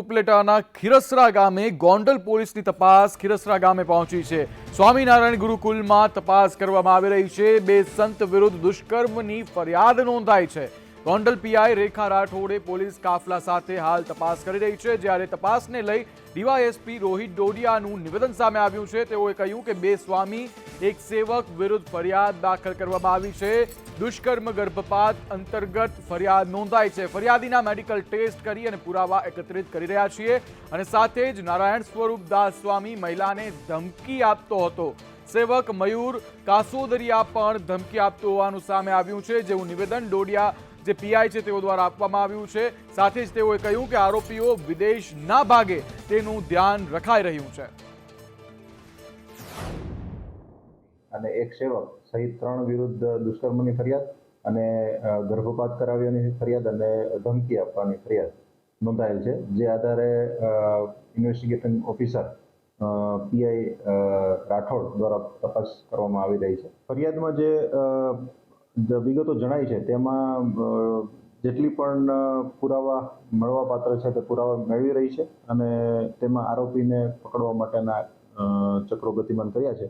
ઉપલેટાના ખીરસરા ગામે ગોંડલ પોલીસની તપાસ ખીરસરા ગામે પહોંચી છે। સ્વામિનારાયણ ગુરુકુલમાં તપાસ કરવામાં આવી રહી છે। બે સંત વિરુદ્ધ દુષ્કર્મની ફરિયાદ નોંધાઈ છે। ગોંડલ પીઆઈ રેખા રાઠોડે પોલીસ કાફલા સાથે હાલ તપાસ કરી રહી છે। જ્યારે તપાસને લઈ ડીવાયએસપી રોહિત ડોડિયાનું નિવેદન સામે આવ્યું છે। તેઓએ કહ્યું કે બે સ્વામી એક સેવક વિરુદ્ધ ફરિયાદ દાખલ કરવામાં આવી છે। દુષ્કર્મ ગર્ભપાત અંતર્ગત ફરિયાદ નોંધાઈ છે। ફરિયાદીના મેડિકલ ટેસ્ટ કરી અને પુરાવા એકત્રિત કરી રહ્યા છીએ અને સાથે જ નારાયણ સ્વરૂપ દાસ સ્વામી મહિલાને ધમકી આપતો હતો। સેવક મયુર કાસોદરિયા પણ ધમકી આપતો હોવાનું સામે આવ્યું છે, જેવું નિવેદન ડોડિયા જે પીઆઈ છે તેઓ દ્વારા આપવામાં આવ્યું છે। સાથે જ તેઓએ કહ્યું કે આરોપીઓ વિદેશ ના ભાગે તેનું ધ્યાન રખાઈ રહ્યું છે। અને એક સેવક સહિત 3 વિરુદ્ધ દુષ્કર્મની ફરિયાદ અને ગર્ભપાત કરાવ્યાની ફરિયાદ અને ધમકી આપવાની ફરિયાદ નોંધાયેલ છે, જે આધારે ઇન્વેસ્ટિગેશન ઓફિસર પીઆઈ રાઠોડ દ્વારા તપાસ કરવામાં આવી રહી છે। ફરિયાદમાં જે વિગતો જણાઈ છે તેમાં જેટલી પણ પુરાવા મળવા પાત્ર છે તે પુરાવા મેળવી રહી છે અને તેમાં આરોપીને પકડવા માટેના ચક્રો ગતિમાન કર્યા છે।